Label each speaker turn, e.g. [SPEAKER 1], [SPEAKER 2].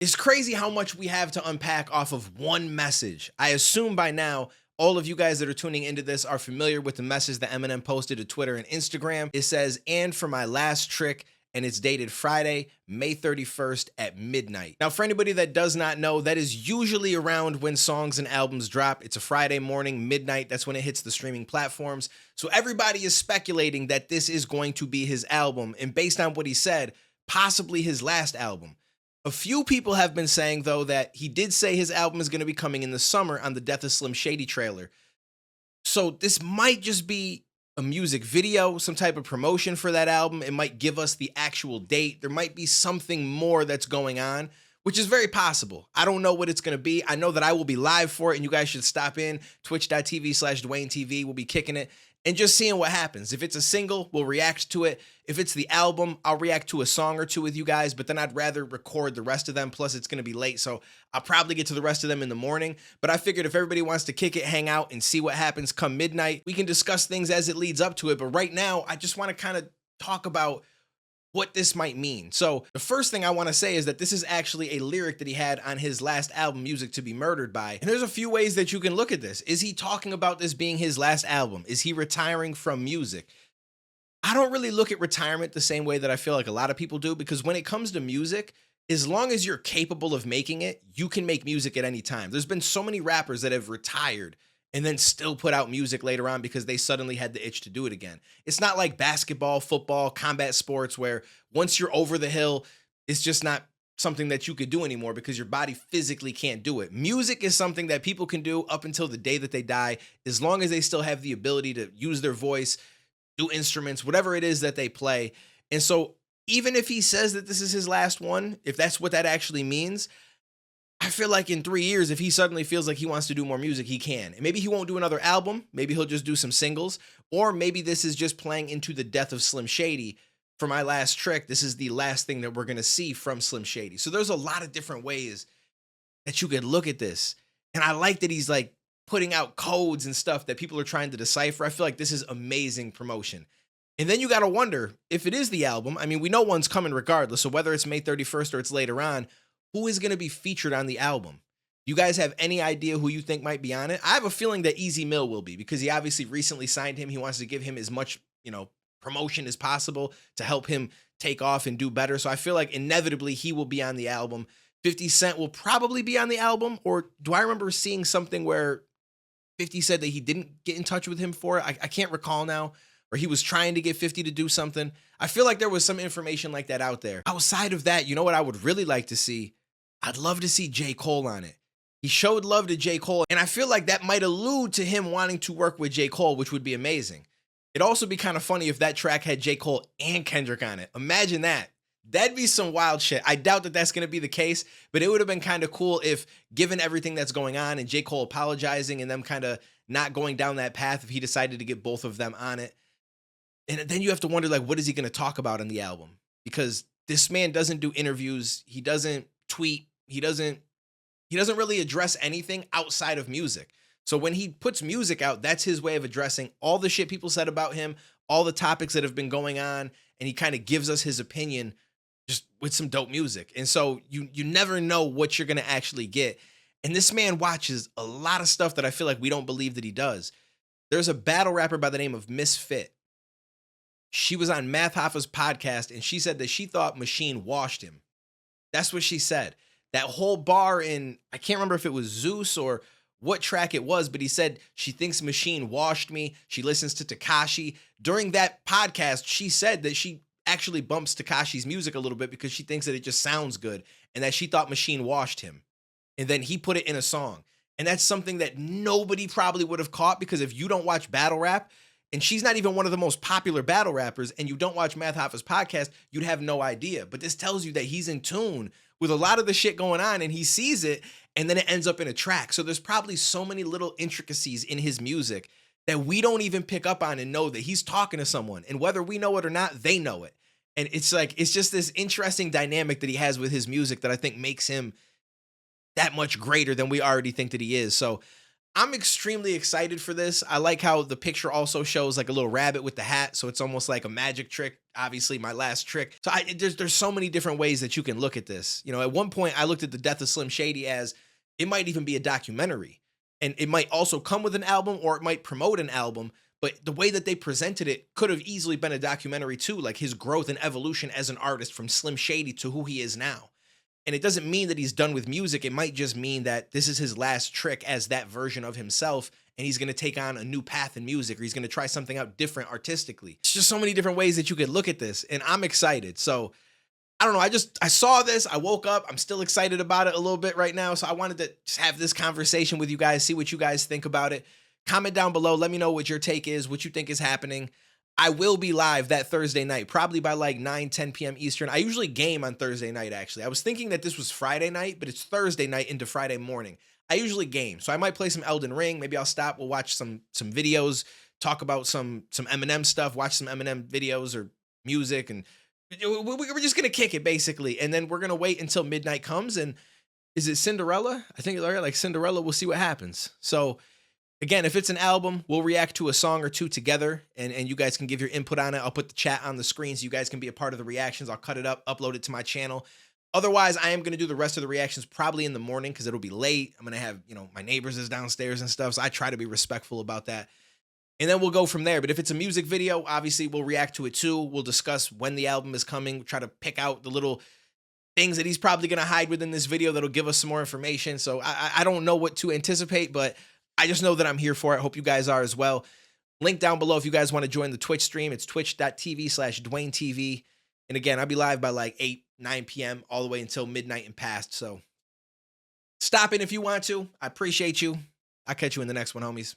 [SPEAKER 1] It's crazy how much we have to unpack off of one message. I assume by now, all of you guys that are tuning into this are familiar with the message that Eminem posted to Twitter and Instagram. It says, "And for my last trick," and it's dated Friday, May 31st at midnight. Now, for anybody that does not know, that is usually around when songs and albums drop. It's a Friday morning, midnight. That's when it hits the streaming platforms. So everybody is speculating that this is going to be his album. And based on what he said, possibly his last album. A few people have been saying, though, that he did say his album is going to be coming in the summer on the Death of Slim Shady trailer. So this might just be a music video, some type of promotion for that album. It might give us the actual date. There might be something more that's going on, which is very possible. I don't know what it's going to be. I know that I will be live for it, and you guys should stop in. Twitch.tv/DwayneTV. We'll be kicking it and just seeing what happens. If it's a single, we'll react to it. If it's the album, I'll react to a song or two with you guys, but then I'd rather record the rest of them. Plus, it's going to be late, so I'll probably get to the rest of them in the morning. But I figured if everybody wants to kick it, hang out, and see what happens come midnight, we can discuss things as it leads up to it. But right now, I just want to kind of talk about what this might mean. So the first thing I want to say is that this is actually a lyric that he had on his last album, Music to Be Murdered By. And there's a few ways that you can look at this. Is he talking about this being his last album? Is he retiring from music? I don't really look at retirement the same way that I feel like a lot of people do, because when it comes to music, as long as you're capable of making it, you can make music at any time. There's been so many rappers that have retired and then still put out music later on because they suddenly had the itch to do it again. It's not like basketball, football, combat sports, where once you're over the hill, it's just not something that you could do anymore because your body physically can't do it. Music is something that people can do up until the day that they die, as long as they still have the ability to use their voice, do instruments, whatever it is that they play. And so even if he says that this is his last one, if that's what that actually means, I feel like in 3 years, if he suddenly feels like he wants to do more music, he can. And maybe he won't do another album. Maybe he'll just do some singles. Or maybe this is just playing into the death of Slim Shady. For my last trick, this is the last thing that we're going to see from Slim Shady. So there's a lot of different ways that you could look at this. And I like that he's like putting out codes and stuff that people are trying to decipher. I feel like this is amazing promotion. And then you got to wonder if it is the album. I mean, we know one's coming regardless. So whether it's May 31st or it's later on, who is going to be featured on the album? You guys have any idea who you think might be on it? I have a feeling that Easy Mill will be, because he obviously recently signed him. He wants to give him as much, promotion as possible to help him take off and do better. So I feel like inevitably he will be on the album. 50 Cent will probably be on the album. Or do I remember seeing something where 50 said that he didn't get in touch with him for it? I can't recall now. Or he was trying to get 50 to do something. I feel like there was some information like that out there. Outside of that, you know what I would really like to see? I'd love to see J. Cole on it. He showed love to J. Cole, and I feel like that might allude to him wanting to work with J. Cole, which would be amazing. It'd also be kind of funny if that track had J. Cole and Kendrick on it. Imagine that. That'd be some wild shit. I doubt that that's going to be the case, but it would have been kind of cool if, given everything that's going on and J. Cole apologizing and them kind of not going down that path, if he decided to get both of them on it. And then you have to wonder, like, what is he going to talk about on the album? Because this man doesn't do interviews. He doesn't tweet. He doesn't really address anything outside of music. So when he puts music out, that's his way of addressing all the shit people said about him, all the topics that have been going on, and he kind of gives us his opinion just with some dope music. And so you never know what you're going to actually get. And this man watches a lot of stuff that I feel like we don't believe that he does. There's a battle rapper by the name of Misfit. She was on Math Hoffa's podcast, and she said that she thought Machine washed him. That's what she said. That whole bar in, I can't remember if it was Zeus or what track it was, but he said she thinks Machine washed me. She listens to Tekashi. During that podcast, she said that she actually bumps Tekashi's music a little bit because she thinks that it just sounds good, and that she thought Machine washed him. And then he put it in a song. And that's something that nobody probably would have caught, because if you don't watch battle rap, and she's not even one of the most popular battle rappers, and you don't watch Math Hoffa's podcast, you'd have no idea. But this tells you that he's in tune with a lot of the shit going on, and he sees it, and then it ends up in a track. So there's probably so many little intricacies in his music that we don't even pick up on and know that he's talking to someone. And whether we know it or not, they know it. And it's like, it's just this interesting dynamic that he has with his music that I think makes him that much greater than we already think that he is. So I'm extremely excited for this. I like how the picture also shows like a little rabbit with the hat, so it's almost like a magic trick. Obviously, my last trick. So there's so many different ways that you can look at this. You know, at one point I looked at the death of Slim Shady as it might even be a documentary, and it might also come with an album or it might promote an album. But the way that they presented it could have easily been a documentary too, like his growth and evolution as an artist from Slim Shady to who he is now. And it doesn't mean that he's done with music. It might just mean that this is his last trick as that version of himself. And he's going to take on a new path in music, or he's going to try something out different artistically. It's just so many different ways that you could look at this. And I'm excited. So I don't know. I saw this. I woke up. I'm still excited about it a little bit right now. So I wanted to just have this conversation with you guys, see what you guys think about it. Comment down below. Let me know what your take is, what you think is happening. I will be live that Thursday night, probably by like 9, 10 p.m. Eastern. I usually game on Thursday night, actually. I was thinking that this was Friday night, but it's Thursday night into Friday morning. I usually game, so I might play some Elden Ring. Maybe I'll stop. We'll watch some videos, talk about some Eminem stuff, watch some Eminem videos or music, and we're just gonna kick it basically. And then we're gonna wait until midnight comes. And is it Cinderella? I think like Cinderella. We'll see what happens. So again, if it's an album, we'll react to a song or two together, and you guys can give your input on it. I'll put the chat on the screen so you guys can be a part of the reactions. I'll cut it up, upload it to my channel. Otherwise, I am going to do the rest of the reactions probably in the morning because it'll be late. I'm going to have, my neighbors is downstairs and stuff, so I try to be respectful about that. And then we'll go from there. But if it's a music video, obviously we'll react to it too. We'll discuss when the album is coming. We'll try to pick out the little things that he's probably going to hide within this video that'll give us some more information. So I don't know what to anticipate, but I just know that I'm here for it. Hope you guys are as well. Link down below if you guys want to join the Twitch stream. It's twitch.tv/DwayneTV. And again, I'll be live by like 8, 9 p.m. all the way until midnight and past. So stop in if you want to. I appreciate you. I'll catch you in the next one, homies.